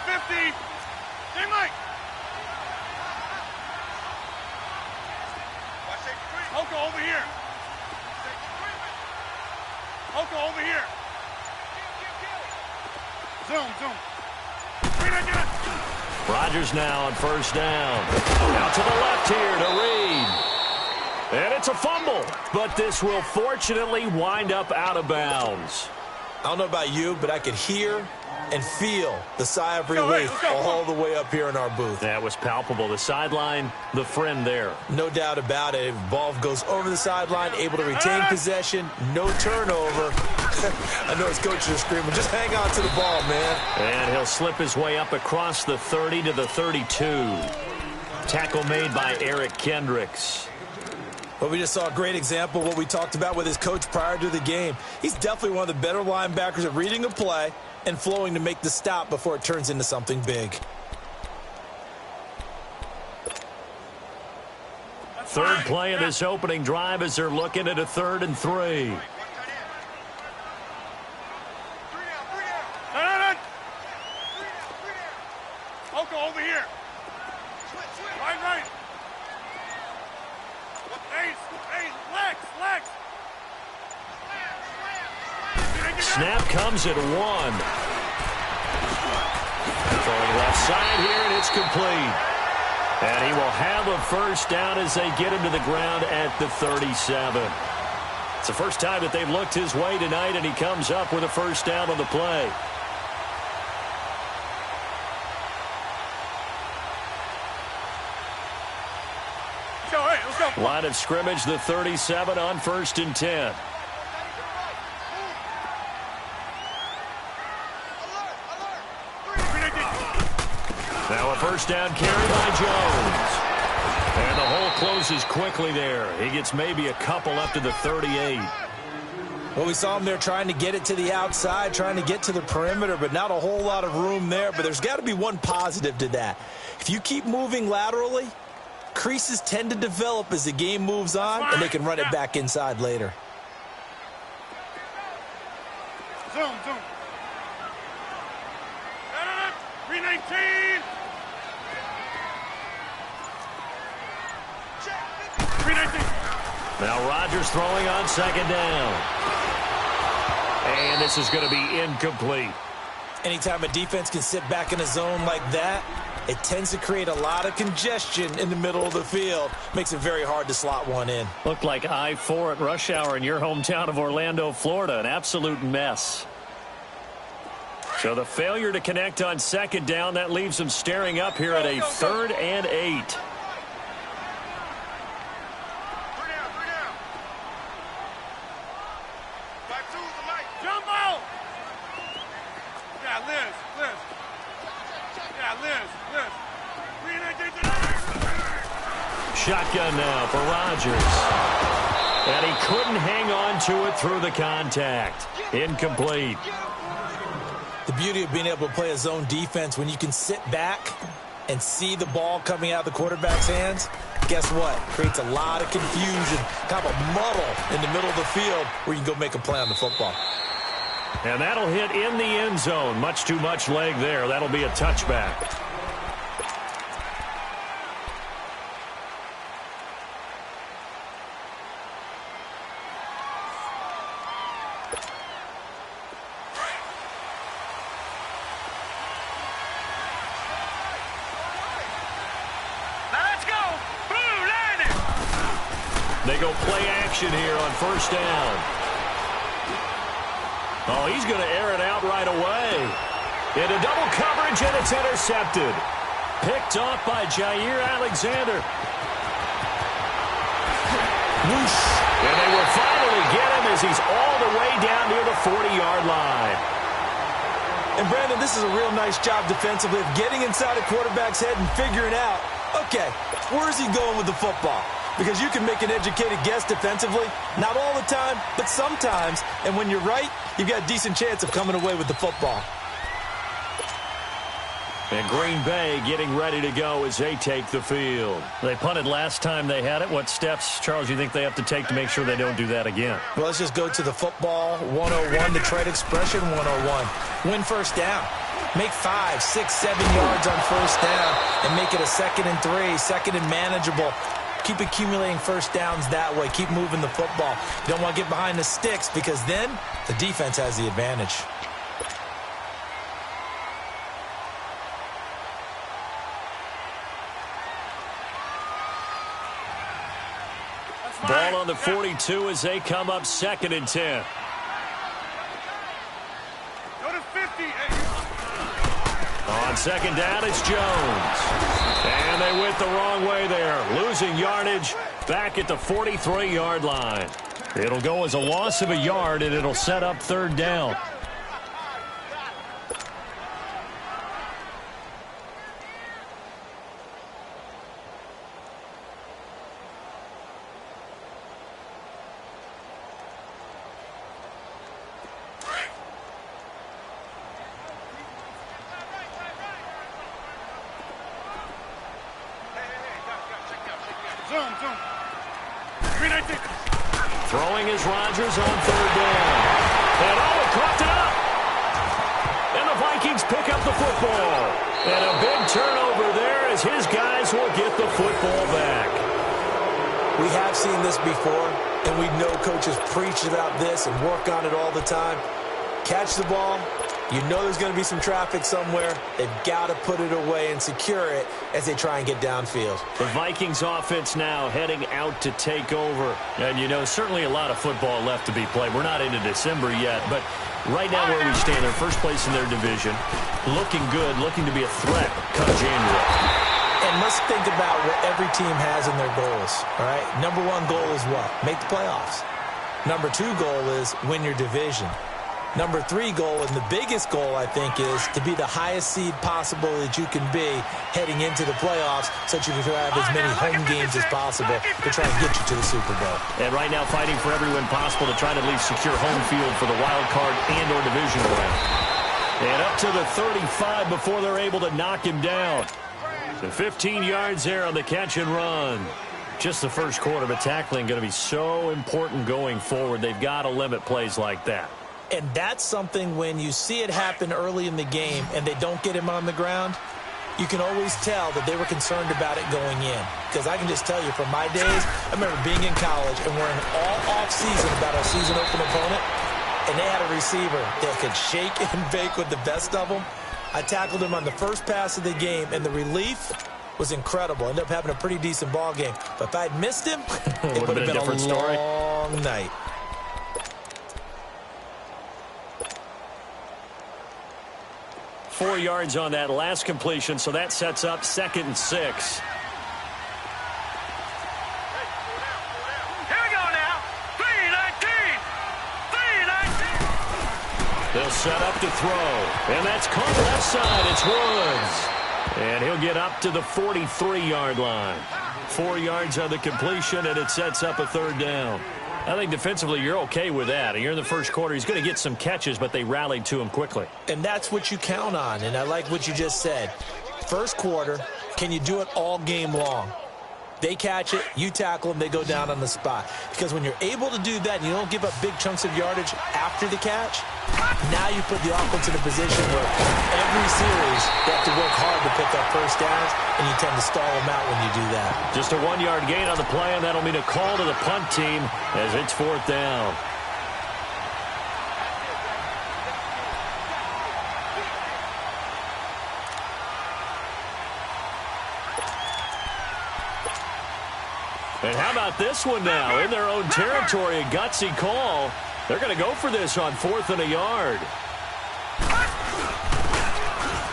Mike 50. Hey, Mike. Hoka over here. Hoka over here. Zoom. Rodgers now on first down. Out to the left here to Reed. And it's a fumble, but this will fortunately wind up out of bounds. I don't know about you, but I could hear and feel the sigh of relief all the way up here in our booth. That was palpable. The sideline, the friend there. No doubt about it. If ball goes over the sideline, able to retain possession, no turnover. I know his coaches are screaming, just hang on to the ball, man. And he'll slip his way up across the 30 to the 32. Tackle made by Eric Kendricks. Well, we just saw a great example of what we talked about with his coach prior to the game. He's definitely one of the better linebackers at reading a play and flowing to make the stop before it turns into something big. Third play of this opening drive as they're looking at a 3rd and 3. Hoka over here. Right. Hey, Lex. Snap comes at 1. Throwing left side here, and it's complete. And he will have a first down as they get him to the ground at the 37. It's the first time that they've looked his way tonight, and he comes up with a first down on the play. Let's go. Line of scrimmage, the 37 on 1st and 10. Now a first down carry by Jones. And the hole closes quickly there. He gets maybe a couple up to the 38. Well, we saw him there trying to get it to the outside, trying to get to the perimeter, but not a whole lot of room there. But there's got to be one positive to that. If you keep moving laterally, creases tend to develop as the game moves on, and they can run it back inside later. Zoom. 319. 319. Now Rodgers throwing on 2nd down. And this is going to be incomplete. Anytime a defense can sit back in a zone like that, it tends to create a lot of congestion in the middle of the field. Makes it very hard to slot one in. Looked like I-4 at rush hour in your hometown of Orlando, Florida. An absolute mess. So the failure to connect on 2nd down, that leaves them staring up here at a 3rd and 8. Shotgun now for Rodgers. And he couldn't hang on to it through the contact. Incomplete. The beauty of being able to play a zone defense, when you can sit back and see the ball coming out of the quarterback's hands, guess what? Creates a lot of confusion, kind of a muddle in the middle of the field where you can go make a play on the football. And that'll hit in the end zone. Much too much leg there. That'll be a touchback. They go play action here on 1st down. Oh, he's going to air it out right away. Into double coverage, and it's intercepted. Picked off by Jair Alexander. Whoosh. And they will finally get him as he's all the way down near the 40-yard line. And, Brandon, this is a real nice job defensively of getting inside a quarterback's head and figuring out, okay, where is he going with the football? Because you can make an educated guess defensively. Not all the time, but sometimes. And when you're right, you've got a decent chance of coming away with the football. And Green Bay getting ready to go as they take the field. They punted last time they had it. What steps, Charles, you think they have to take to make sure they don't do that again? Well, let's just go to the football 101, the trade expression 101. Win 1st down. Make 5, 6, 7 yards on first down and make it a 2nd and 3, 2nd and manageable. Keep accumulating first downs that way. Keep moving the football. You don't want to get behind the sticks because then the defense has the advantage. Ball on the 42 as they come up 2nd and 10. Go to 50. On 2nd down, it's Jones. And they went the wrong way there. Losing yardage back at the 43-yard line. It'll go as a loss of a yard, and it'll set up 3rd down. Zoom. 319. Throwing is Rodgers on 3rd down. And coughed it up. And the Vikings pick up the football. And a big turnover there as his guys will get the football back. We have seen this before, and we know coaches preach about this and work on it all the time. Catch the ball. You know there's going to be some traffic somewhere. They've got to put it away and secure it as they try and get downfield. The Vikings offense now heading out to take over. And, you know, certainly a lot of football left to be played. We're not into December yet, but right now where we stand, they're first place in their division. Looking good, looking to be a threat come January. And let's think about what every team has in their goals, all right? Number 1 goal is what? Make the playoffs. Number 2 goal is win your division. Number 3 goal, and the biggest goal, I think, is to be the highest seed possible that you can be heading into the playoffs so that you can have as many home games as possible to try and get you to the Super Bowl. And right now fighting for every win possible to try to at least secure home field for the wild card and or divisional round. And up to the 35 before they're able to knock him down. The 15 yards there on the catch and run. Just the first quarter, but tackling going to be so important going forward. They've got to limit plays like that. And that's something when you see it happen early in the game and they don't get him on the ground, you can always tell that they were concerned about it going in. Because I can just tell you from my days, I remember being in college and worrying all off-season about our season-open opponent, and they had a receiver that could shake and bake with the best of them. I tackled him on the first pass of the game, and the relief was incredible. Ended up having a pretty decent ball game. But if I'd missed him, it would have been a different long night. Four yards on that last completion, so that sets up 2nd and 6. Here we go now. 319. They'll set up to throw, and that's caught left side. It's Woods, and he'll get up to the 43-yard line. 4 yards on the completion, and it sets up a 3rd down. I think defensively you're okay with that. Here in the first quarter, he's going to get some catches, but they rallied to him quickly. And that's what you count on, and I like what you just said. First quarter, can you do it all game long? They catch it, you tackle them, they go down on the spot. Because when you're able to do that and you don't give up big chunks of yardage after the catch, now you put the offense in a position where every series they have to work hard to pick up first downs, and you tend to stall them out when you do that. Just a 1-yard gain on the play, and that'll mean a call to the punt team as it's 4th down. And how about this one now? In their own territory, a gutsy call. They're going to go for this on 4th and a yard.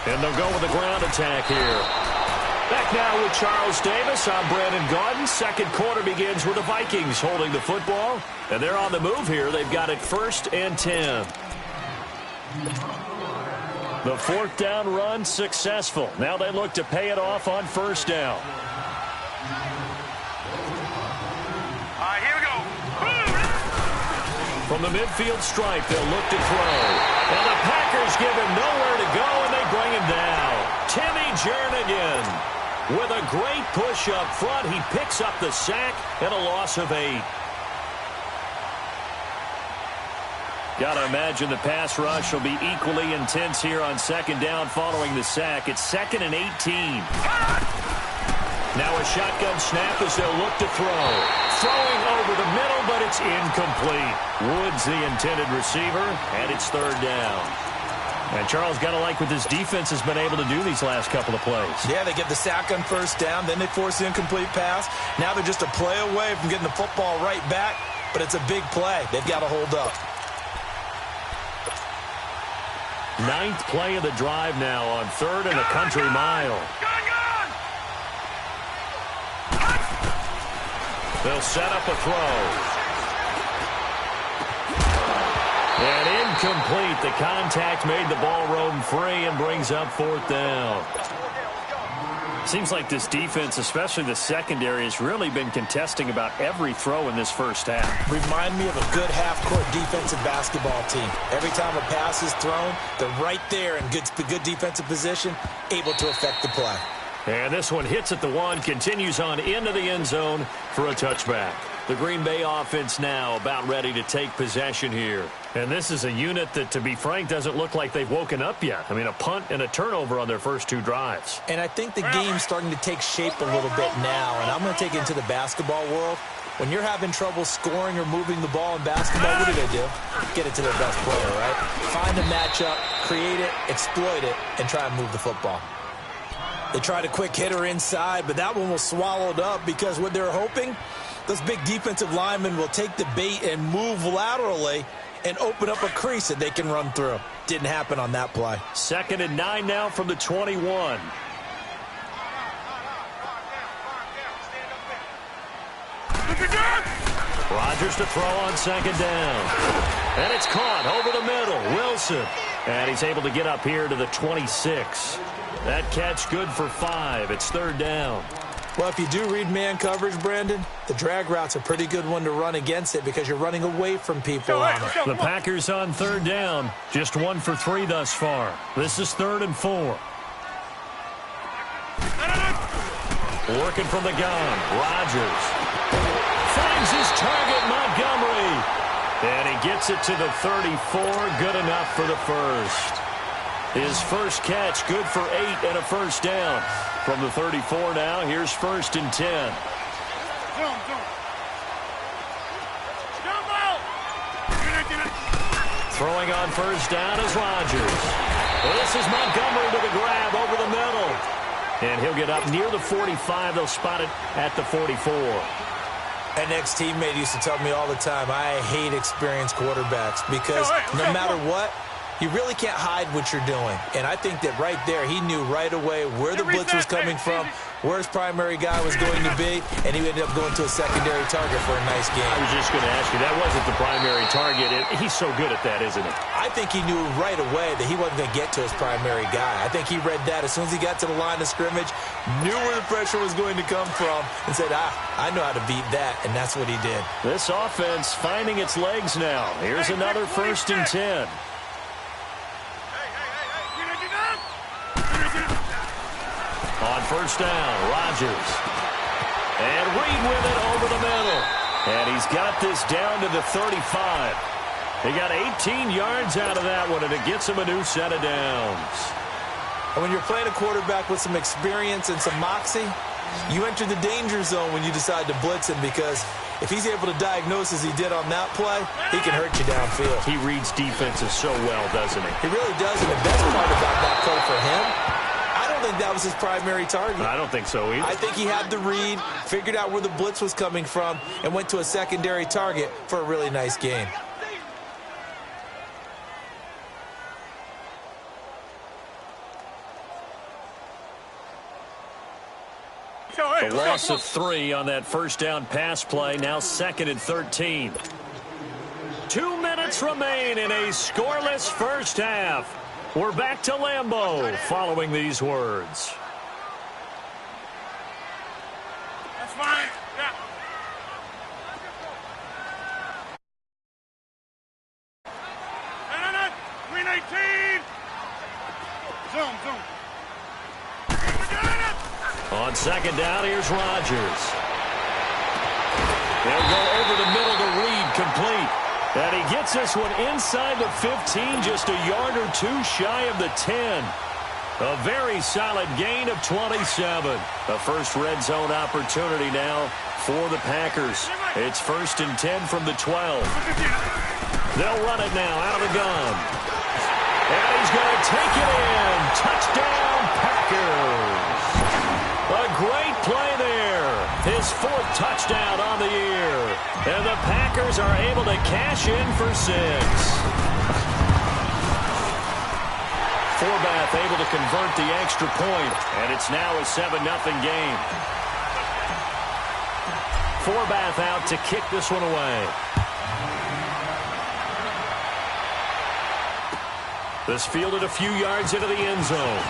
And they'll go with a ground attack here. Back now with Charles Davis. I'm Brandon Gaudin. Second quarter begins with the Vikings holding the football. And they're on the move here. They've got it 1st and 10. The 4th down run successful. Now they look to pay it off on 1st down. Here we go. From the midfield stripe, they'll look to throw. And the Packers give him nowhere to go, and they bring him down. Timmy Jernigan with a great push up front. He picks up the sack and a loss of 8. Got to imagine the pass rush will be equally intense here on second down following the sack. It's 2nd and 18. Now a shotgun snap as they'll look to throw. Throwing over the middle, but it's incomplete. Woods the intended receiver, and it's 3rd down. And Charles, got to like what this defense has been able to do these last couple of plays. Yeah, they get the sack on 1st down, then they force the incomplete pass. Now they're just a play away from getting the football right back, but it's a big play. They've got to hold up. 9th play of the drive now on 3rd and a country mile. They'll set up a throw. And incomplete. The contact made the ball roam free and brings up 4th down. Seems like this defense, especially the secondary, has really been contesting about every throw in this first half. Remind me of a good half-court defensive basketball team. Every time a pass is thrown, they're right there in good defensive position, able to affect the play. And this one hits at the 1, continues on into the end zone for a touchback. The Green Bay offense now about ready to take possession here. And this is a unit that, to be frank, doesn't look like they've woken up yet. I mean, a punt and a turnover on their first 2 drives. And I think the game's starting to take shape a little bit now, and I'm going to take it into the basketball world. When you're having trouble scoring or moving the ball in basketball, what do? Get it to their best player, right? Find a matchup, create it, exploit it, and try and move the football. They tried a quick hitter inside, but that one was swallowed up because what they're hoping, those big defensive linemen will take the bait and move laterally and open up a crease that they can run through. Didn't happen on that play. 2nd and 9 now from the 21. Rodgers to throw on 2nd down. And it's caught over the middle. Wilson. And he's able to get up here to the 26. That catch good for 5. It's 3rd down. Well, if you do read man coverage, Brandon, the drag route's a pretty good one to run against it because you're running away from people on it. The Packers on 3rd down. Just 1 for 3 thus far. This is 3rd and 4. Working from the gun. Rodgers finds his target, Montgomery. And he gets it to the 34. Good enough for the first. His first catch, good for 8 and a first down. From the 34 now, here's 1st and 10. Throwing on 1st down is Rodgers. Well, this is Montgomery with a grab over the middle. And he'll get up near the 45. They'll spot it at the 44. An ex-teammate used to tell me all the time, I hate experienced quarterbacks because no matter what, you really can't hide what you're doing. And I think that right there, he knew right away where the blitz was coming from, where his primary guy was going to be, and he ended up going to a secondary target for a nice game. I was just going to ask you, that wasn't the primary target. He's so good at that, isn't he? I think he knew right away that he wasn't going to get to his primary guy. I think he read that as soon as he got to the line of scrimmage, knew where the pressure was going to come from, and said, I know how to beat that, and that's what he did. This offense finding its legs now. Here's another 1st and 10. On 1st down, Rodgers. And Reed with it over the middle. And he's got this down to the 35. He got 18 yards out of that one, and it gets him a new set of downs. And when you're playing a quarterback with some experience and some moxie, you enter the danger zone when you decide to blitz him because if he's able to diagnose as he did on that play, he can hurt you downfield. He reads defenses so well, doesn't he? He really does, and the best part about that play for him, I don't think that was his primary target. I don't think so either. I think he had the read, figured out where the blitz was coming from, and went to a secondary target for a really nice game. The loss of 3 on that 1st down pass play, now 2nd and 13. 2 minutes remain in a scoreless first half. We're back to Lambeau following these words. That's fine. Yeah. No. 319. Zoom. On 2nd down, here's Rodgers. They'll go over the middle to Reed, complete. And he gets this one inside the 15, just a yard or two shy of the 10. A very solid gain of 27. A first red zone opportunity now for the Packers. It's 1st and 10 from the 12. They'll run it now out of the gun. And he's going to take it in. Touchdown, Packers. A great play there. His 4th touchdown on the year. And the Packers are able to cash in for 6. Forbath able to convert the extra point. And it's now a 7-0 game. Forbath out to kick this one away. This fielded a few yards into the end zone.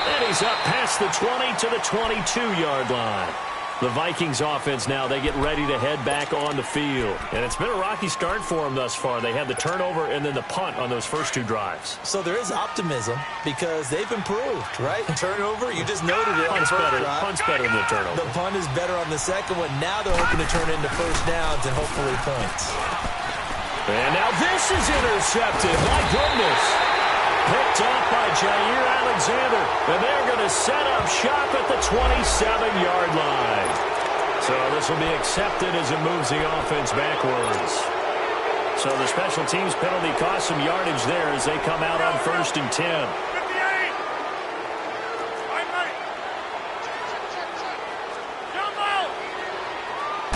And he's up past the 20 to the 22-yard line. The Vikings offense now, they get ready to head back on the field. And it's been a rocky start for them thus far. They had the turnover and then the punt on those first 2 drives. So there is optimism because they've improved, right? Turnover, you just noted it. Punt's better than the turnover. The punt is better on the second one. Now they're hoping to turn it into first downs and hopefully points. And now this is intercepted. My goodness. Picked up by Jair Alexander. And they're going to set up shop at the 27-yard line. So this will be accepted as it moves the offense backwards. So the special teams penalty cost some yardage there as they come out on 1st and 10.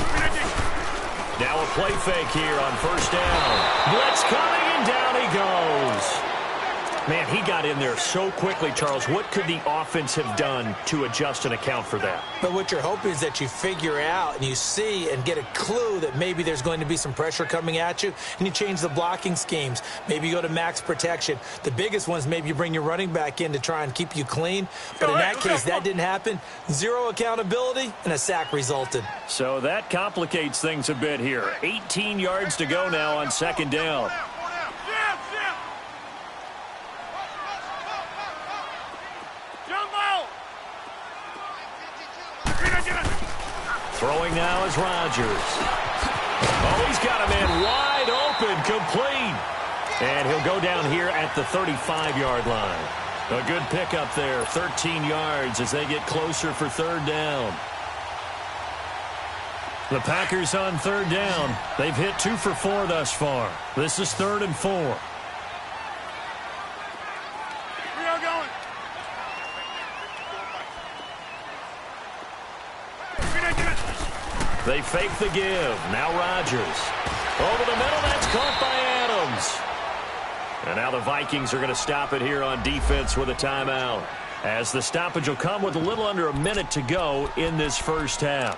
58. Now a play fake here on 1st down. Blitz coming, and down he goes. Man, he got in there so quickly, Charles. What could the offense have done to adjust and account for that? But what you're hoping is that you figure out and you see and get a clue that maybe there's going to be some pressure coming at you, and you change the blocking schemes. Maybe you go to max protection. The biggest one is maybe you bring your running back in to try and keep you clean. But in that case, that didn't happen. 0 accountability, and a sack resulted. So that complicates things a bit here. 18 yards to go now on 2nd down. Throwing now is Rodgers. Oh, he's got a man wide open, complete. And he'll go down here at the 35-yard line. A good pickup there, 13 yards as they get closer for 3rd down. The Packers on 3rd down. They've hit 2 for 4 thus far. This is 3rd and 4. We are going. They fake the give. Now Rodgers. Over the middle, that's caught by Adams. And now the Vikings are going to stop it here on defense with a timeout, as the stoppage will come with a little under a minute to go in this first half.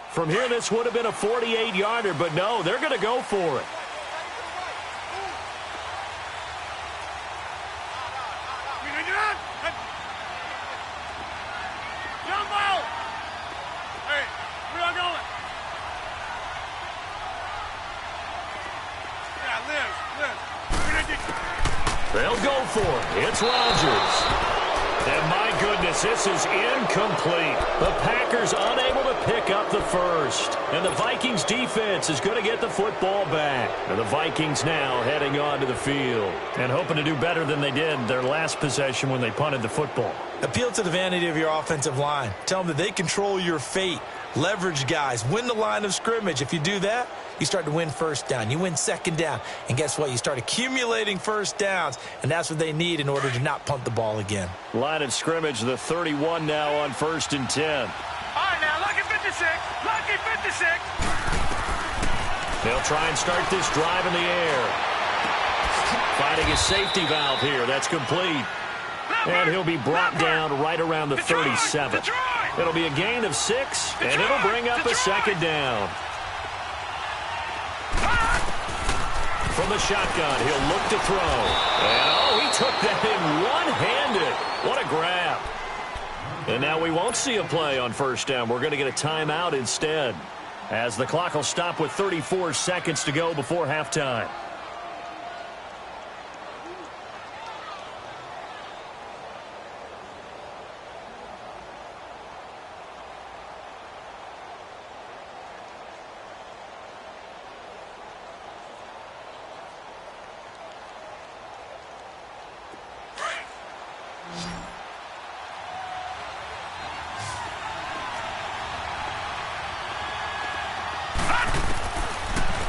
From here, this would have been a 48-yarder, but no, they're going to go for it. They'll go for it. It's Rodgers. And my goodness, this is incomplete. The Packers unable to pick up the first. And the Vikings defense is going to get the football back. And the Vikings now heading onto the field and hoping to do better than they did their last possession when they punted the football. Appeal to the vanity of your offensive line. Tell them that they control your fate. Leverage guys. Win the line of scrimmage. If you do that, you start to win 1st down. You win 2nd down. And guess what? You start accumulating 1st downs. And that's what they need in order to not punt the ball again. Line of scrimmage, the 31 now on 1st and 10. All right, now, lucky 56. Lucky 56. They'll try and start this drive in the air. Finding a safety valve here. That's complete. And he'll be brought down right around the 37. It'll be a gain of 6, and it'll bring up a 2nd down. From the shotgun, he'll look to throw. And, oh, he took that in one-handed. What a grab. And now we won't see a play on 1st down. We're going to get a timeout instead, as the clock will stop with 34 seconds to go before halftime.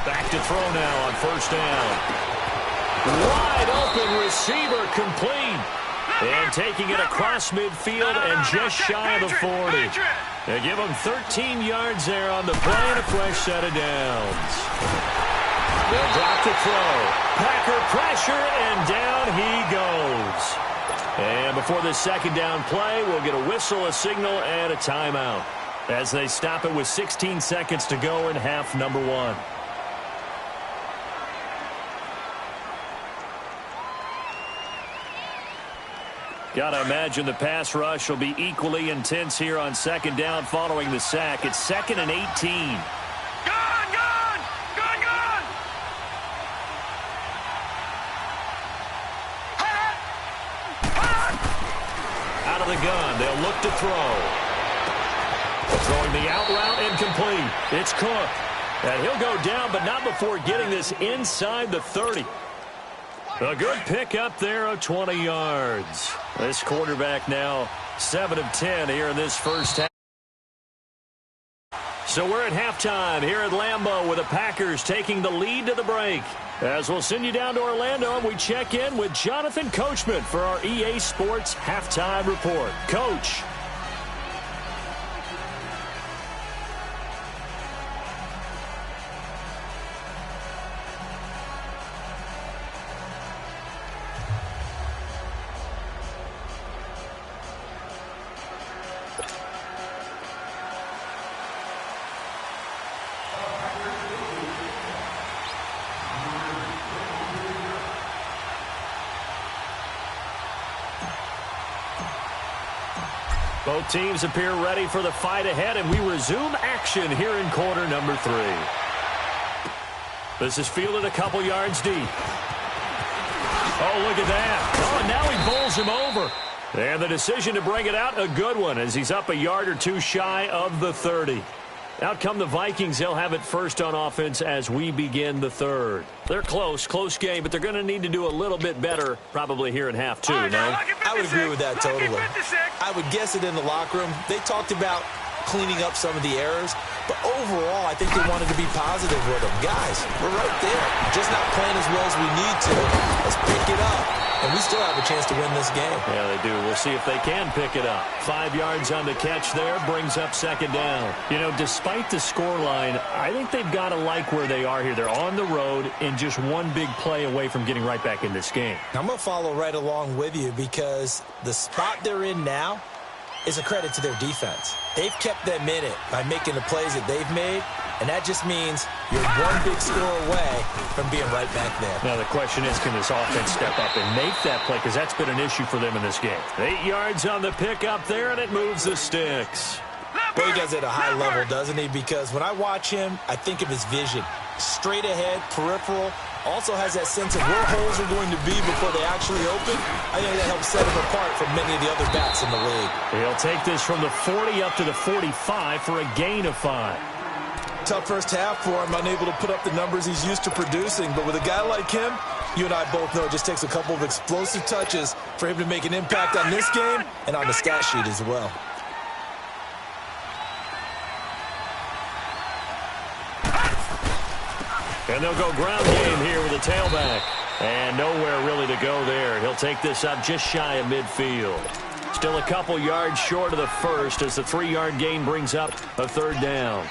Back to throw now on first down. Wide open receiver complete. And taking it across midfield and just shy of the 40. They give him 13 yards there on the play and a fresh set of downs. They'll drop to throw. Packer pressure, and down he goes. And before this second down play, we'll get a whistle, a signal, and a timeout as they stop it with 16 seconds to go in half number 1. Gotta imagine the pass rush will be equally intense here on second down following the sack. It's 2nd and 18. Gone, gone! Gone, gone! Out of the gun, they'll look to throw. Throwing the out route, incomplete. It's Cook. And he'll go down, but not before getting this inside the 30. A good pick up there of 20 yards. This quarterback now 7 of 10 here in this first half. So we're at halftime here at Lambeau with the Packers taking the lead to the break. As we'll send you down to Orlando, and we check in with Jonathan Coachman for our EA Sports Halftime Report. Coach. Both teams appear ready for the fight ahead, and we resume action here in quarter number 3. This is fielded a couple yards deep. Oh, look at that. Oh, and now he bowls him over. And the decision to bring it out, a good one, as he's up a yard or two shy of the 30. Out come the Vikings. They'll have it first on offense as we begin the third. They're close game, but they're going to need to do a little bit better probably here in half 2, no? I would agree with that totally. I would guess it in the locker room. They talked about cleaning up some of the errors, but overall, I think they wanted to be positive with them. Guys, we're right there. Just not playing as well as we need to. Let's pick it up. And we still have a chance to win this game. Yeah, they do. We'll see if they can pick it up. 5 yards on the catch there, brings up second down. You know, despite the scoreline, I think they've got to like where they are here. They're on the road and just one big play away from getting right back in this game. I'm going to follow right along with you because the spot they're in now is a credit to their defense. They've kept them in it by making the plays that they've made, and that just means you're one big score away from being right back there. Now the question is, can this offense step up and make that play? Because that's been an issue for them in this game. 8 yards on the pickup there, and it moves the sticks. Boy, he does it at a high level, doesn't he? Because when I watch him, I think of his vision. Straight ahead, peripheral. Also has that sense of where holes are going to be before they actually open. I think that helps set him apart from many of the other backs in the league. He'll take this from the 40 up to the 45 for a gain of 5. Tough first half for him, unable to put up the numbers he's used to producing. But with a guy like him, you and I both know it just takes a couple of explosive touches for him to make an impact on this game and on the stat sheet as well. And they'll go ground game here with a tailback. And nowhere really to go there. He'll take this up just shy of midfield. Still a couple yards short of the first as the 3-yard gain brings up a third down.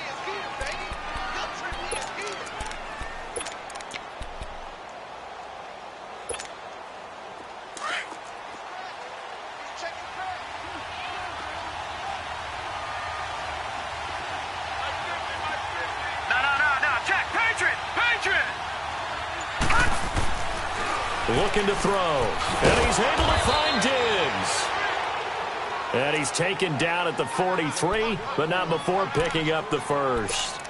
Looking to throw. And he's able to find Diggs. And he's taken down at the 43, but not before picking up the first.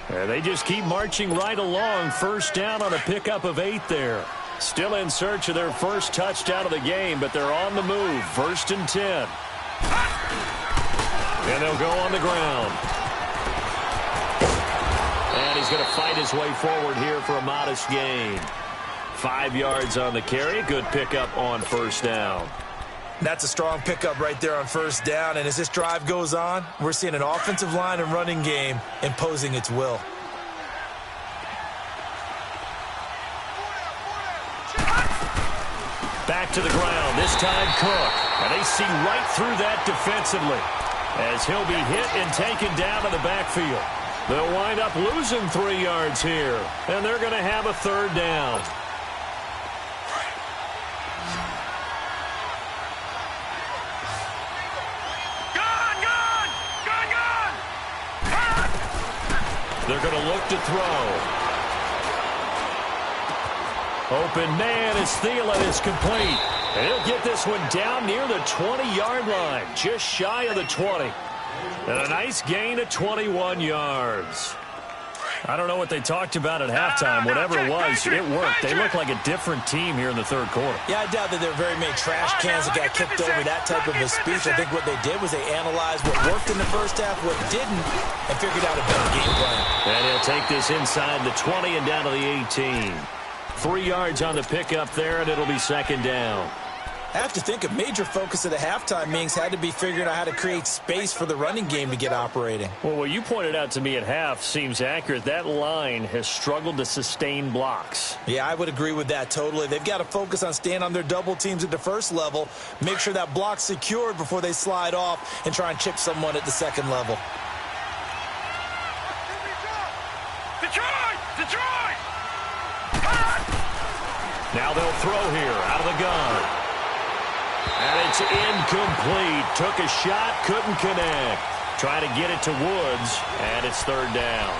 And they just keep marching right along. First down on a pickup of 8 there. Still in search of their first touchdown of the game, but they're on the move. 1st and 10. And they'll go on the ground. And he's going to fight his way forward here for a modest gain. 5 yards on the carry. Good pickup on first down. That's a strong pickup right there on first down. And as this drive goes on, we're seeing an offensive line and running game imposing its will. to the ground. This time Cook. And they see right through that defensively as he'll be hit and taken down to the backfield. They'll wind up losing 3 yards here, and they're going to have a third down. They're going to look to throw. Open man as Thielen is complete. And he'll get this one down near the 20-yard line, just shy of the 20. And a nice gain of 21 yards. I don't know what they talked about at halftime. Whatever it was, it worked. They look like a different team here in the third quarter. Yeah, I doubt that there are very many trash cans that got kicked over that type of a speech. I think what they did was they analyzed what worked in the first half, what didn't, and figured out a better game plan. And he'll take this inside the 20 and down to the 18. 3 yards on the pickup there, and it'll be second down. I have to think a major focus of the halftime meetings had to be figuring out how to create space for the running game to get operating. Well, what you pointed out to me at half seems accurate. That line has struggled to sustain blocks. Yeah, I would agree with that totally. They've got to focus on staying on their double teams at the first level, make sure that block's secured before they slide off and try and chip someone at the second level. Detroit! Now they'll throw here out of the gun. And it's incomplete. Took a shot, couldn't connect. Try to get it to Woods, and it's third down.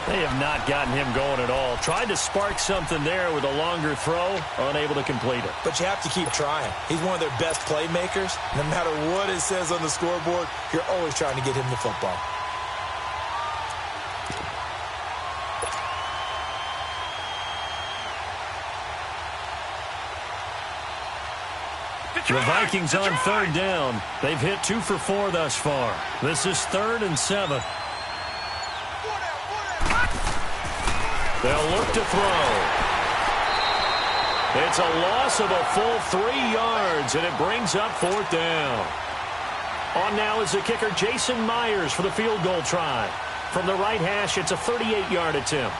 They have not gotten him going at all. Tried to spark something there with a longer throw, unable to complete it. But you have to keep trying. He's one of their best playmakers. No matter what it says on the scoreboard, you're always trying to get him the football. The Vikings on third down. They've hit 2 for 4 thus far. This is 3rd and 7. They'll look to throw. It's a loss of a full 3 yards, and it brings up 4th down. On now is the kicker, Jason Myers, for the field goal try. From the right hash, it's a 38-yard attempt.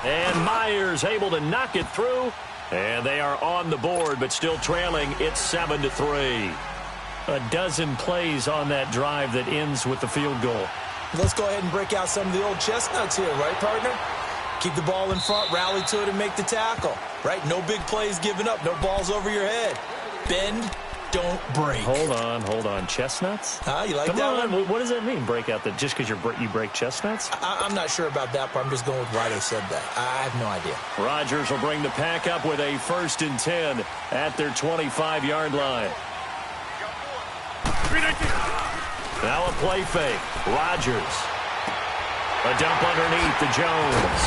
And Myers able to knock it through. And they are on the board, but still trailing. It's 7-3. A dozen plays on that drive that ends with the field goal. Let's go ahead and break out some of the old chestnuts here, right, partner? Keep the ball in front, rally to it, and make the tackle, right? No big plays given up, no balls over your head. Bend, don't break. Hold on. Chestnuts? You like Come that on. one? What does that mean, break out that just because you break chestnuts? I'm not sure about that, but I'm just going with why they said that. I have no idea. Rodgers will bring the pack up with a 1st and 10 at their 25-yard line. Now a play fake. Rodgers. A dump underneath to Jones.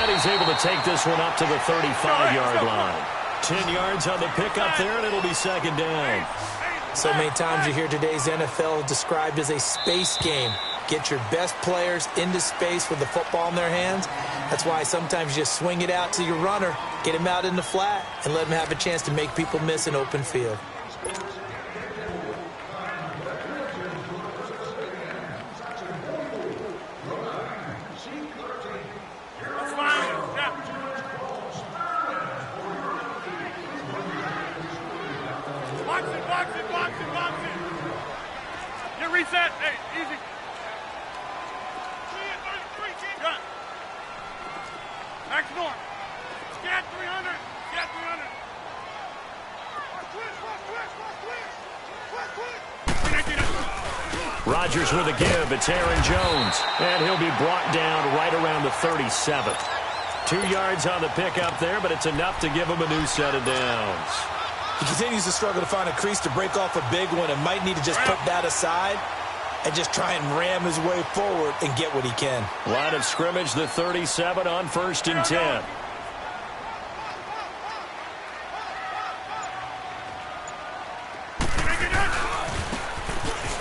And he's able to take this one up to the 35-yard line. 10 yards on the pickup there, and it'll be second down. So many times you hear today's NFL described as a space game. Get your best players into space with the football in their hands. That's why sometimes you just swing it out to your runner, get him out in the flat, and let him have a chance to make people miss an open field. Reset. Hey, easy. Gun. Max North. Scat 300. Scat 300. Rodgers with a give. It's Aaron Jones. And he'll be brought down right around the 37. 2 yards on the pickup there, but it's enough to give him a new set of downs. He continues to struggle to find a crease to break off a big one and might need to just put that aside and just try and ram his way forward and get what he can. Line of scrimmage, the 37 on 1st and 10.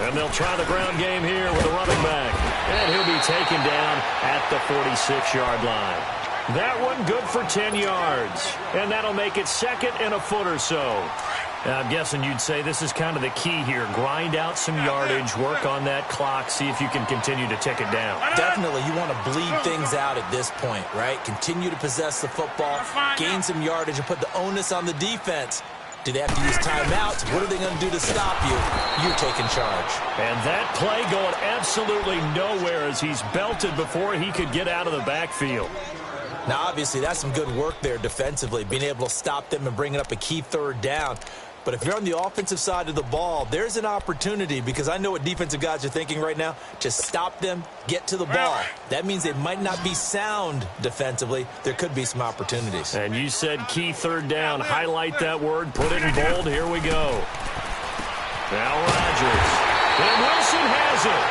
And they'll try the ground game here with a running back. And he'll be taken down at the 46-yard line. That one good for 10 yards. And that'll make it 2nd and a foot or so. I'm guessing you'd say this is kind of the key here. Grind out some yardage, work on that clock, see if you can continue to tick it down. Definitely, you want to bleed things out at this point, right? Continue to possess the football, gain some yardage, and put the onus on the defense. Do they have to use timeouts? What are they going to do to stop you? You're taking charge. And that play going absolutely nowhere as he's belted before he could get out of the backfield. Now, obviously, that's some good work there defensively, being able to stop them and bringing up a key third down. But if you're on the offensive side of the ball, there's an opportunity, because I know what defensive guys are thinking right now. Just stop them, get to the ball. That means they might not be sound defensively. There could be some opportunities. And you said key third down. Highlight that word, put it in bold. Here we go. Now Rodgers. And Wilson has it.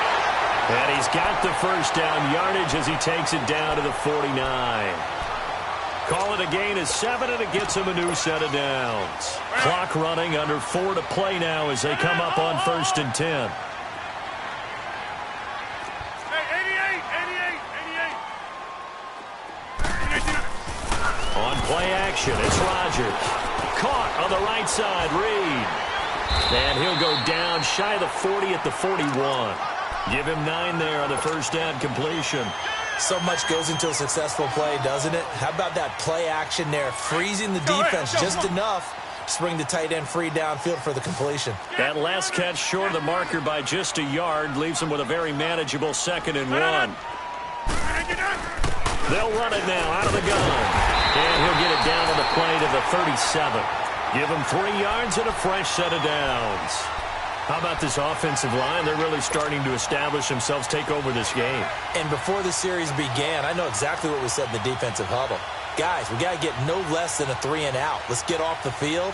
And he's got the first down yardage as he takes it down to the 49. Call it a gain of 7, and it gets him a new set of downs. Clock running, under 4 to play now as they come up on 1st and 10. On play action, it's Rodgers. Caught on the right side, Reed. And he'll go down shy of the 40 at the 41. Give him 9 there on the first down completion. So much goes into a successful play, doesn't it? How about that play action there, freezing the defense just enough to bring the tight end free downfield for the completion. That last catch short of the marker by just a yard leaves him with a very manageable 2nd and 1. They'll run it now out of the gun. And he'll get it down on the play to the 37. Give him 3 yards and a fresh set of downs. How about this offensive line? They're really starting to establish themselves, take over this game. And before the series began, I know exactly what we said in the defensive huddle. Guys, we got to get no less than a 3 and out. Let's get off the field.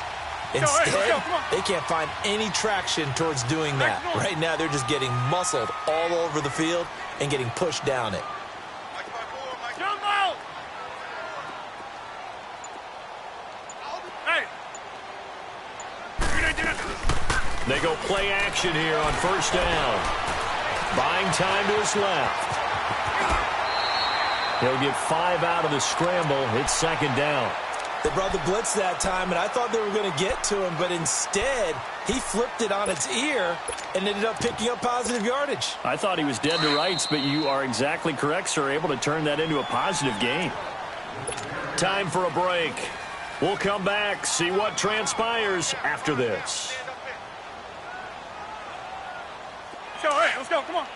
Instead, they can't find any traction towards doing that. Right now, they're just getting muscled all over the field and getting pushed down it. They go play action here on first down. Buying time to his left. He'll get 5 out of the scramble. It's 2nd down. They brought the blitz that time, and I thought they were going to get to him, but instead, he flipped it on its ear and ended up picking up positive yardage. I thought he was dead to rights, but you are exactly correct, sir. Able to turn that into a positive gain. Time for a break. We'll come back, see what transpires after this. All right, let's go. Come on.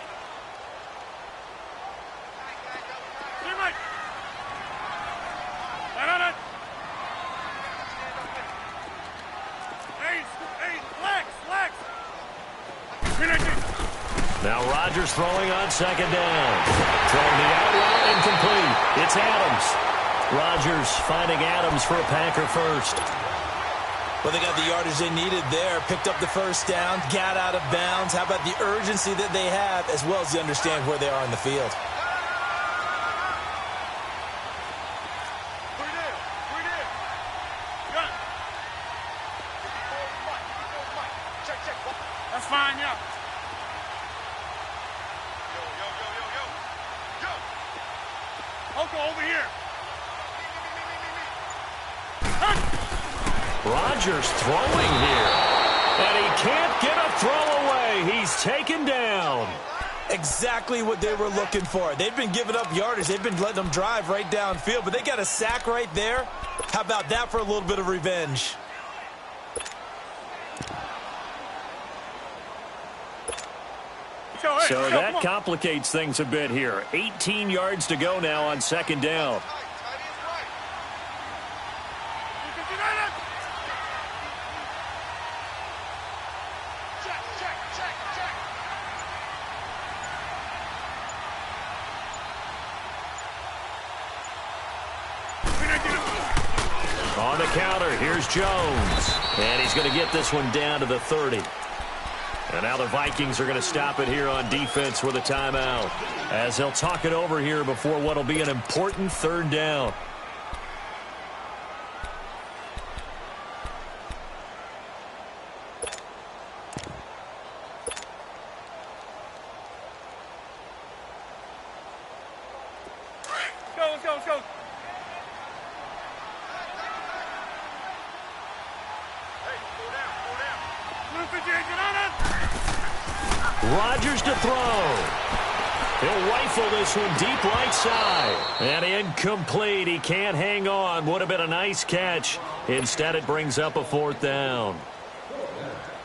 Now Rodgers throwing on 2nd down. Throwing the out route incomplete. It's Adams. Rodgers finding Adams for a Packer first. Well, they got the yardage they needed there, picked up the first down, got out of bounds. How about the urgency that they have, as well as they understand where they are in the field? That's fine, yeah. Uncle, over here. Rodgers throwing here. And he can't get a throw away. He's taken down. Exactly what they were looking for. They've been giving up yardage. They've been letting them drive right downfield, but they got a sack right there. How about that for a little bit of revenge? So that complicates things a bit here. 18 yards to go now on 2nd down. On the counter, here's Jones. And he's going to get this one down to the 30. And now the Vikings are going to stop it here on defense with a timeout, as they'll talk it over here before what will be an important 3rd down. Let's go. Hey, go down. Rodgers to throw. He'll rifle this one deep right side. And incomplete. He can't hang on. Would have been a nice catch. Instead, it brings up a 4th down.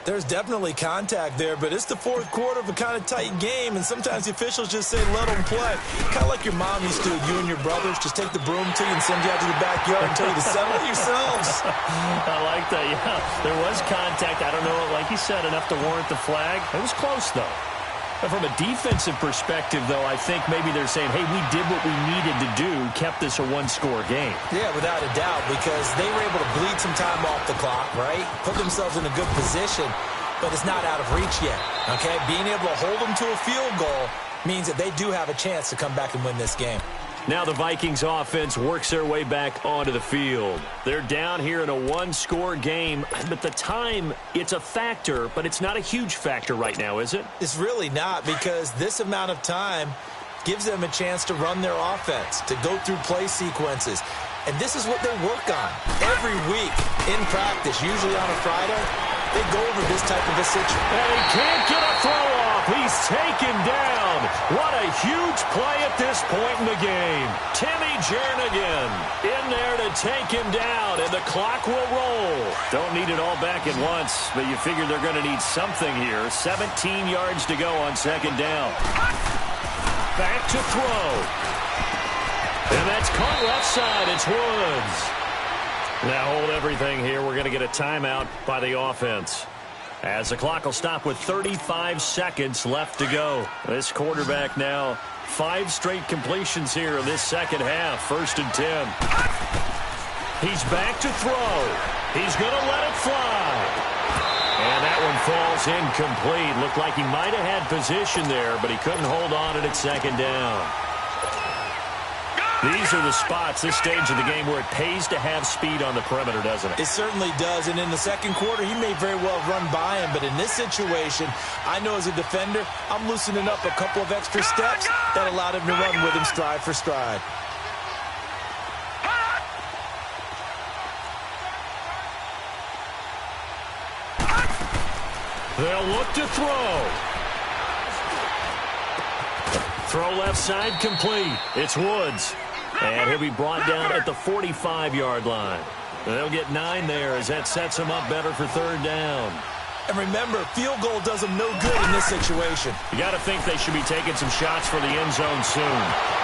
There's definitely contact there, but it's the 4th quarter of a kind of tight game, and sometimes the officials just say, let them play. Kind of like your mom used to, you and your brothers, just take the broom to you and send you out to the backyard and tell you to settle it yourselves. I like that, yeah. There was contact. I don't know, like you said, enough to warrant the flag. It was close, though. But from a defensive perspective, though, I think maybe they're saying, hey, we did what we needed to do, kept this a one-score game. Yeah, without a doubt, because they were able to bleed some time off the clock, right? Put themselves in a good position, but it's not out of reach yet, okay? Being able to hold them to a field goal means that they do have a chance to come back and win this game. Now the Vikings offense works their way back onto the field. They're down here in a one-score game. But the time, it's a factor, but it's not a huge factor right now, is it? It's really not, because this amount of time gives them a chance to run their offense, to go through play sequences. And this is what they work on every week in practice, usually on a Friday. They go over this type of a situation. And he can't get a throw off. He's taken down. What a huge play at this point in the game. Timmy Jernigan in there to take him down, and the clock will roll. Don't need it all back at once, but you figure they're going to need something here. 17 yards to go on 2nd down. Back to throw. And that's caught left side. It's Woods. Now hold everything here. We're going to get a timeout by the offense, as the clock will stop with 35 seconds left to go. This quarterback now 5 straight completions here in this second half. 1st and 10. He's back to throw. He's going to let it fly. And that one falls incomplete. Looked like he might have had position there, but he couldn't hold on it at 2nd down. These are the spots, this stage of the game, where it pays to have speed on the perimeter, doesn't it? It certainly does, and in the 2nd quarter, he may very well run by him, but in this situation, I know as a defender, I'm loosening up a couple of extra steps that allowed him to run with him stride for stride. They'll look to throw. Throw left side complete. It's Woods. And he'll be brought down at the 45-yard line. They'll get 9 there as that sets them up better for 3rd down. And remember, field goal does them no good in this situation. You got to think they should be taking some shots for the end zone soon.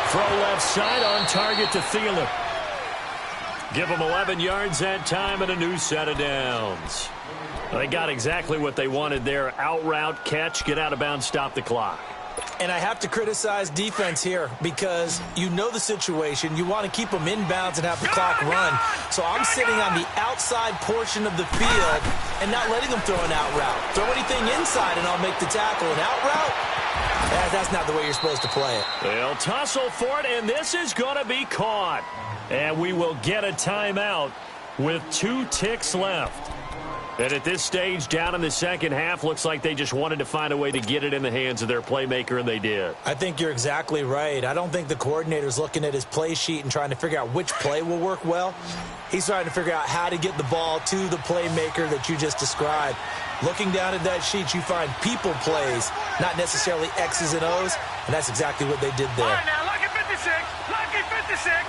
Throw left side on target to Thielen. Give them 11 yards that time and a new set of downs. They got exactly what they wanted there. Out route, catch, get out of bounds, stop the clock. And I have to criticize defense here because you know the situation. You want to keep them inbounds and have the clock run. So I'm sitting on the outside portion of the field and not letting them throw an out route. Throw anything inside and I'll make the tackle. An out route? That's not the way you're supposed to play it. They'll tussle for it, and this is going to be caught. And we will get a timeout with 2 ticks left. And at this stage, down in the second half, looks like they just wanted to find a way to get it in the hands of their playmaker, and they did. I think you're exactly right. I don't think the coordinator's looking at his play sheet and trying to figure out which play will work well. He's trying to figure out how to get the ball to the playmaker that you just described. Looking down at that sheet, you find people plays, not necessarily X's and O's, and that's exactly what they did there. All right, now, lucky 56, lucky 56.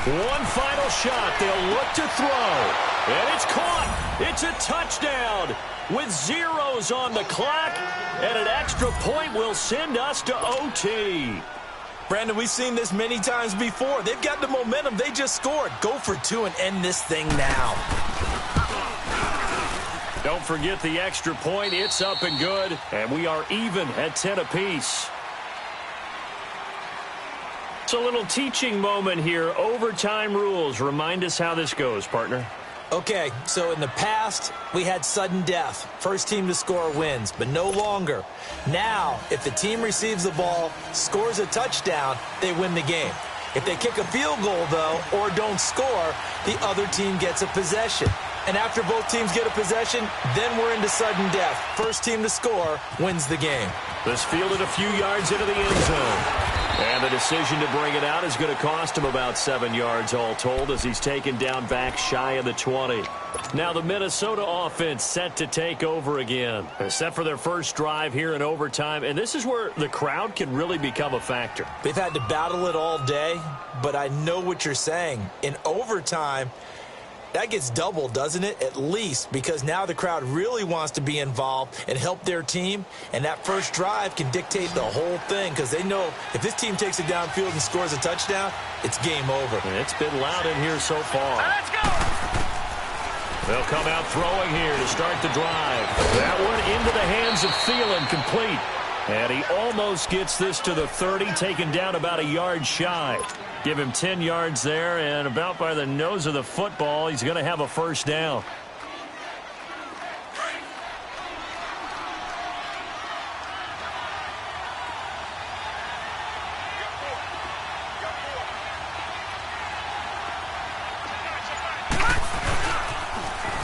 One final shot. They'll look to throw. And it's caught. It's a touchdown with zeros on the clock. And an extra point will send us to OT. Brandon, we've seen this many times before. They've got the momentum. They just scored. Go for 2 and end this thing now. Don't forget the extra point. It's up and good. And we are even at 10 apiece. It's a little teaching moment here. Overtime rules. Remind us how this goes, partner. Okay, so in the past, we had sudden death. First team to score wins, but no longer. Now, if the team receives the ball, scores a touchdown, they win the game. If they kick a field goal, though, or don't score, the other team gets a possession. And after both teams get a possession, then we're into sudden death. First team to score wins the game. This fielded a few yards into the end zone. And the decision to bring it out is going to cost him about 7 yards all told as he's taken down back shy of the 20. Now the Minnesota offense set to take over again. Set for their first drive here in overtime. And this is where the crowd can really become a factor. They've had to battle it all day, but I know what you're saying. In overtime, that gets doubled, doesn't it? At least, because now the crowd really wants to be involved and help their team, and that first drive can dictate the whole thing because they know if this team takes it downfield and scores a touchdown, it's game over. And it's been loud in here so far. Let's go! They'll come out throwing here to start the drive. That one into the hands of Thielen, complete. And he almost gets this to the 30, taken down about a yard shy. Give him 10 yards there, and about by the nose of the football, he's going to have a first down.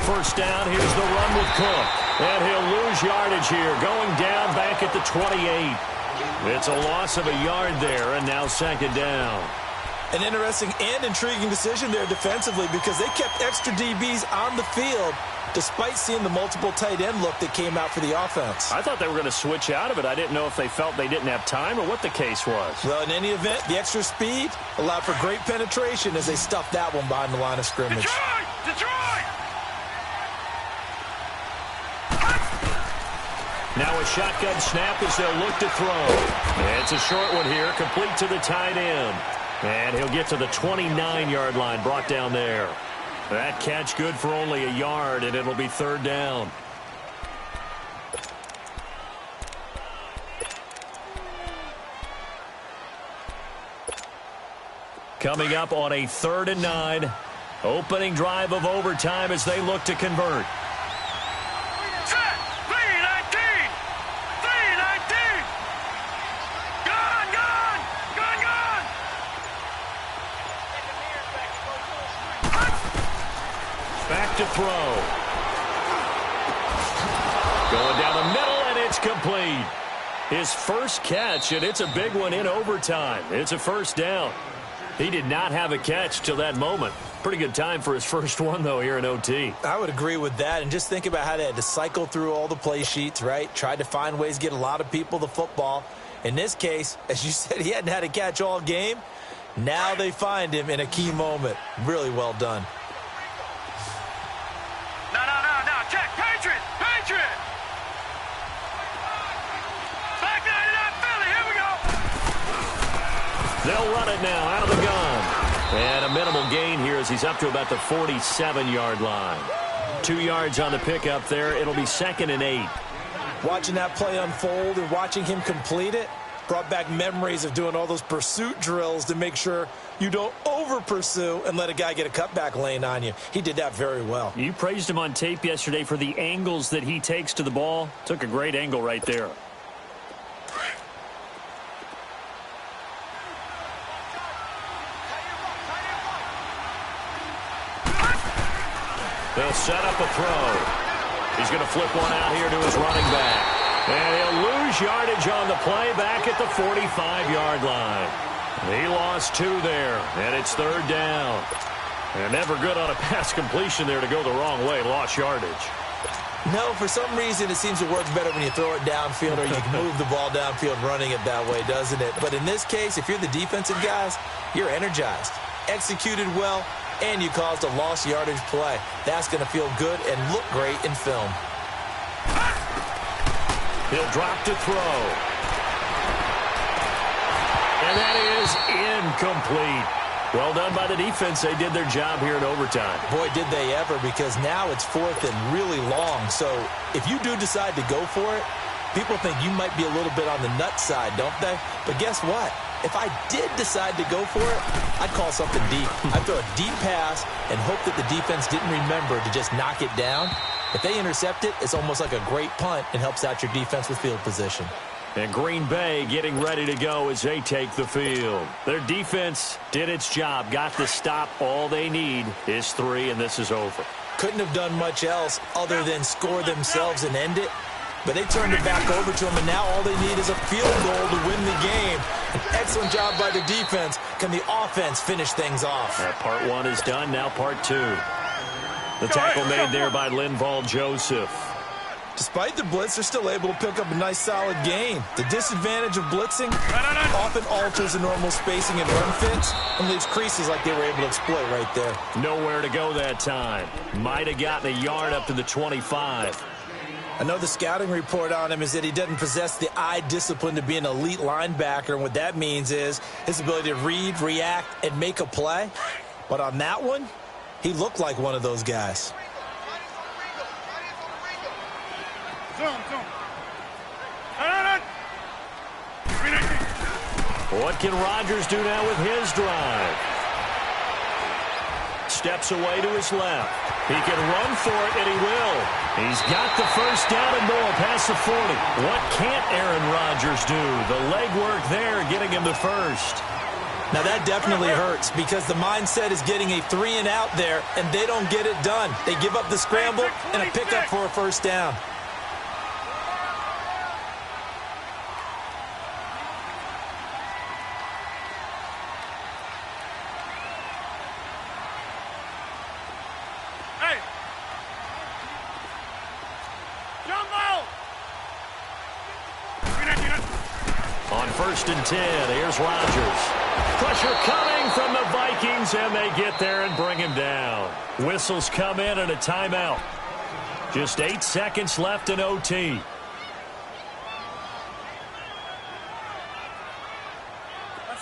First down, here's the run with Cook. And he'll lose yardage here, going down back at the 28. It's a loss of a yard there, and now second down. An interesting and intriguing decision there defensively because they kept extra DBs on the field despite seeing the multiple tight end look that came out for the offense. I thought they were going to switch out of it. I didn't know if they felt they didn't have time or what the case was. Well, in any event, the extra speed allowed for great penetration as they stuffed that one behind the line of scrimmage. Detroit! Now a shotgun snap as they'll look to throw. It's a short one here, complete to the tight end. And he'll get to the 29-yard line, brought down there. That catch good for only a yard, and it'll be third down. Coming up on a 3rd and 9. Opening drive of overtime as they look to convert. Back to throw. Going down the middle, and it's complete. His first catch, and it's a big one in overtime. It's a first down. He did not have a catch till that moment. Pretty good time for his first one, though, here in OT. I would agree with that, and just think about how they had to cycle through all the play sheets, right? Tried to find ways to get a lot of people the football. In this case, as you said, he hadn't had a catch all game. Now they find him in a key moment. Really well done. No, check, Patriot! Back 99, Philly, here we go! They'll run it now out of the gun. And a minimal gain here as he's up to about the 47-yard line. 2 yards on the pickup there. It'll be 2nd and 8. Watching that play unfold and watching him complete it brought back memories of doing all those pursuit drills to make sure you don't over-pursue and let a guy get a cutback lane on you. He did that very well. You praised him on tape yesterday for the angles that he takes to the ball. Took a great angle right there. They'll set up a throw. He's going to flip one out here to his running back. And he'll lose yardage on the play back at the 45-yard line. He lost 2 there, and it's 3rd down. And never good on a pass completion there to go the wrong way. Lost yardage. No, for some reason it seems to work better when you throw it downfield or you can move the ball downfield running it that way, doesn't it? But in this case, if you're the defensive guys, you're energized, executed well, and you caused a lost yardage play. That's going to feel good and look great in film. He'll drop to throw. And that is incomplete. Well done by the defense. They did their job here in overtime. Boy, did they ever, because now it's 4th and really long. So if you do decide to go for it, people think you might be a little bit on the nut side, don't they? But guess what? If I did decide to go for it, I'd call something deep. I'd throw a deep pass and hope that the defense didn't remember to just knock it down. If they intercept it, it's almost like a great punt and helps out your defense with field position. And Green Bay getting ready to go as they take the field. Their defense did its job, got the stop. All they need is 3, and this is over. Couldn't have done much else other than score themselves and end it. But they turned it back over to him, and now all they need is a field goal to win the game. An excellent job by the defense. Can the offense finish things off? Part one is done. Now part two. The tackle made there by Linval Joseph. Despite the blitz, they're still able to pick up a nice, solid gain. The disadvantage of blitzing often alters the normal spacing and run fits and leaves creases like they were able to exploit right there. Nowhere to go that time. Might have gotten a yard up to the 25. I know the scouting report on him is that he doesn't possess the eye discipline to be an elite linebacker, and what that means is his ability to read, react, and make a play. But on that one, he looked like one of those guys. What can Rodgers do now with his drive? Steps away to his left. He can run for it, and he will. He's got the first down and more past the 40. What can't Aaron Rodgers do? The legwork there getting him the first. Now that definitely hurts because the mindset is getting a 3 and out there, and they don't get it done. They give up the scramble and a pickup for a first down. On 1st and 10, here's Rodgers. Pressure coming from the Vikings, and they get there and bring him down. Whistles come in and a timeout. Just 8 seconds left in OT.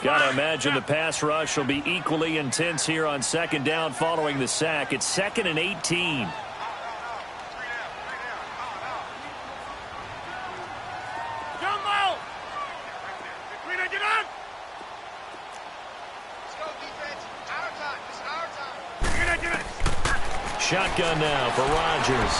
Got to imagine the pass rush will be equally intense here on 2nd down following the sack. It's 2nd and 18. Shotgun now for Rodgers.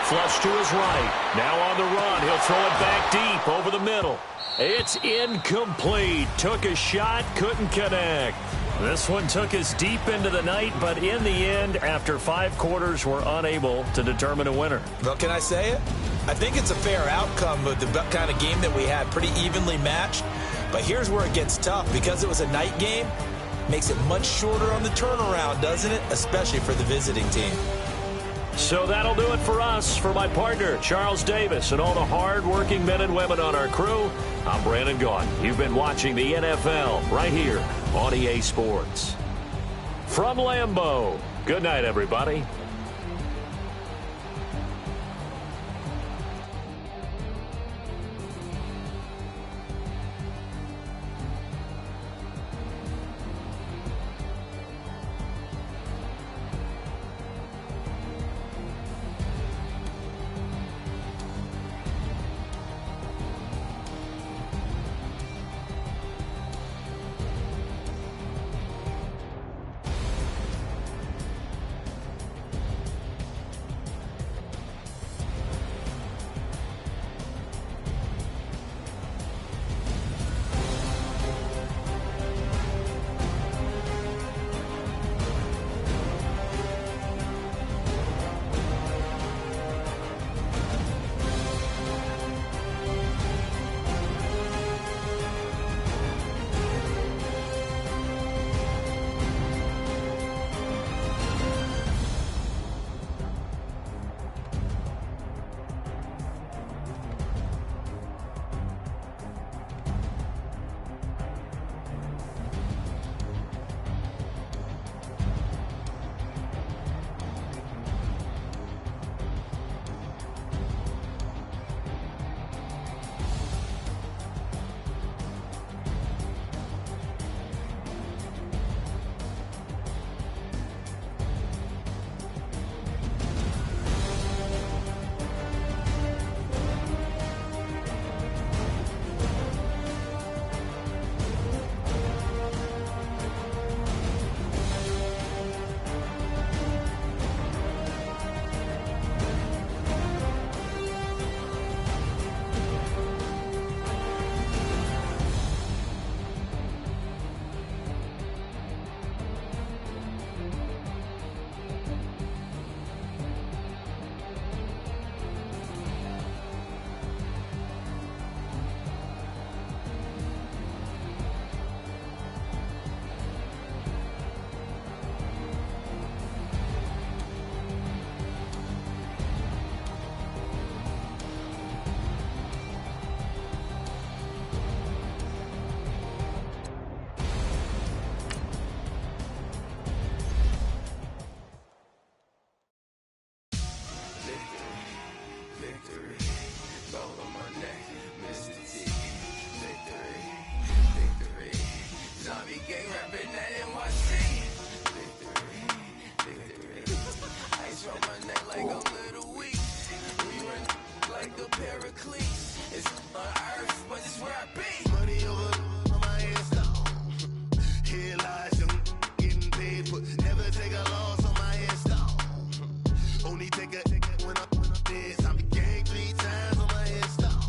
Flush to his right. Now on the run. He'll throw it back deep over the middle. It's incomplete. Took a shot, couldn't connect. This one took us deep into the night, but in the end, after 5 quarters, we're unable to determine a winner. Well, can I say it? I think it's a fair outcome with the kind of game that we had, pretty evenly matched. But here's where it gets tough. Because it was a night game, makes it much shorter on the turnaround, doesn't it? Especially for the visiting team. So that'll do it for us. For my partner, Charles Davis, and all the hard-working men and women on our crew, I'm Brandon Gaughan. You've been watching the NFL right here on EA Sports. From Lambeau, good night, everybody. Pericles. It's on earth, but it's where I be. Money over on my headstone. Here lies young, getting paid, but never take a loss on my headstone. Only take a when I'm dead. Time to gang 3 times on my headstone.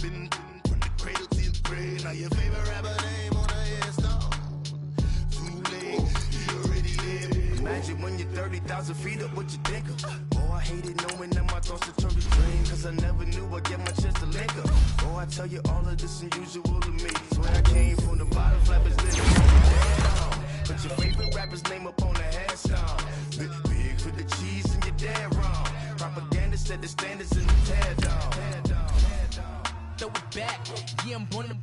Been from the cradle to the grave. Now your favorite rapper name on a headstone. Too late, you already dead. Imagine when you're 30,000 feet up, what you think of? Oh, I hated knowing that my thoughts would turn to dream, cause I never knew I'd get my chance to link up. Oh, I tell you all of this unusual to me. Swear I came from the bottom, flappers living down. Put your favorite rapper's name up on the headstone. Big for the cheese and you're dead wrong. Propaganda said the standards in the tear down. Throw it back, yeah, I'm born to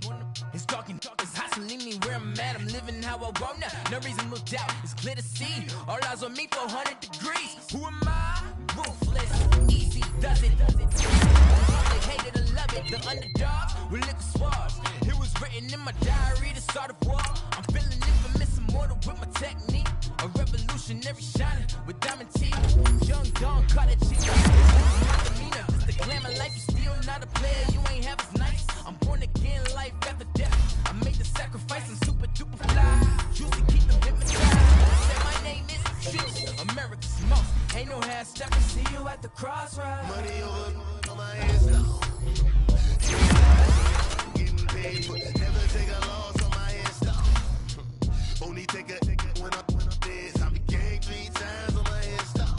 it's talking, it's hustling me where I'm at. I'm living how I want now. No reason to doubt, it's clear to see. All eyes on me for 100 degrees. Who am I? Ruthless, easy does it. They hate it or love it. The underdogs with liquor swabs. It was written in my diary to start a war. I'm feeling infamous, immortal with my technique. A revolutionary shining with diamond teeth. Young Don caught a cheat. It's the glamour life, you still not a player. You ain't half as nice. I'm born again, life after death. I made the sacrifice and super duper fly. Juicy, keep them hypnotized. Say my name is Juice, America's most. Ain't no half step. See you at the crossroads. Money over on my headstone. Getting paid, but never take a loss on my headstone. Only take a when I'm dead. Time to gang 3 times on my headstone.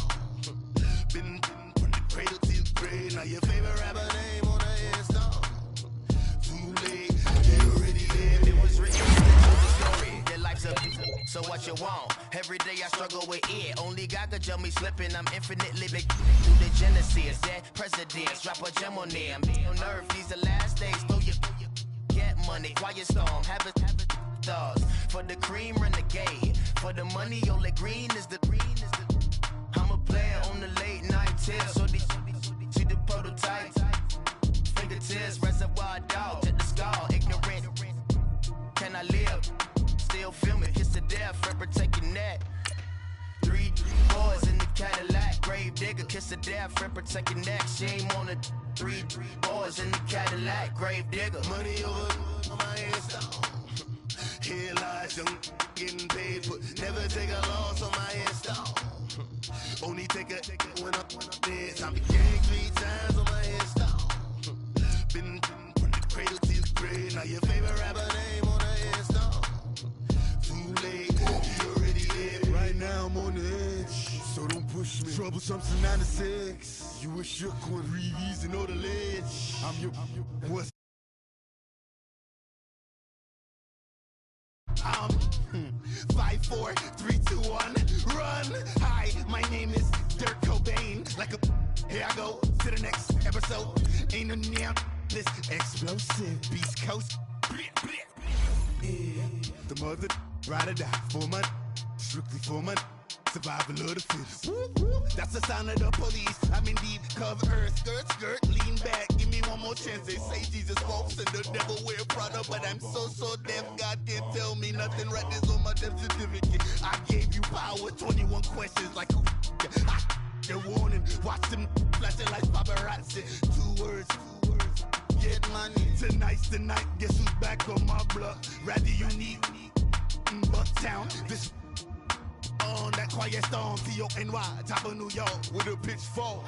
Been from the cradle to the grave. Now your favorite rapper name on a headstone. Too late, you already dead. It was written in the story. Your life's a so what you want? Every day I struggle with it. Only God could tell me slipping. I'm infinitely big through the genesis. Dead presidents, drop a gem on them. On earth, these the last days. Throw your get money, quiet storm. Have it stars. For the cream, renegade. For the money, only green is the I'm a player on the late night tip. So they see the prototype. Fingertips, reservoir dog. Check the skull, ignorant. Can I live? Still film it, kiss to death, forever taking that. 3 boys in the Cadillac, grave digger, kiss to death, forever taking that. Shame on the 3 boys in the Cadillac, grave digger. Money over on my headstone. Here lies young, getting paid, but never take a loss on my headstone. Only take a when I'm dead. Time to gang 3 times on my headstone. Been from the cradle to the grave. Now your favorite rapper name on a headstone. Too late, you already dead. Right now I'm on the edge, so don't push me. Troublesome since 96. You a shook one, breathe easy, know the ledge. I'm your what's 5, 4, 3, 2, 1, run. Hi, my name is Dirk Cobain. Like a here I go to the next episode. Ain't no damn this explosive Beast Coast. Yeah. The mother ride or die for my strictly for my survival of the fittest. That's the sound of the police. I'm in deep cover earth, skirt, lean back. Give me one more chance. They say Jesus walks and the devil wear Prada, but I'm so deaf. God can't tell me nothing. Right there's on my death certificate. I gave you power. 21 questions like who? The warning. Watch them flashing like paparazzi. 2 words. Get money. Tonight's the night. Guess who's back on my block? Rather unique. Bucktown. This on that quiet storm, T-O-N-Y, top of New York with a pitchfork.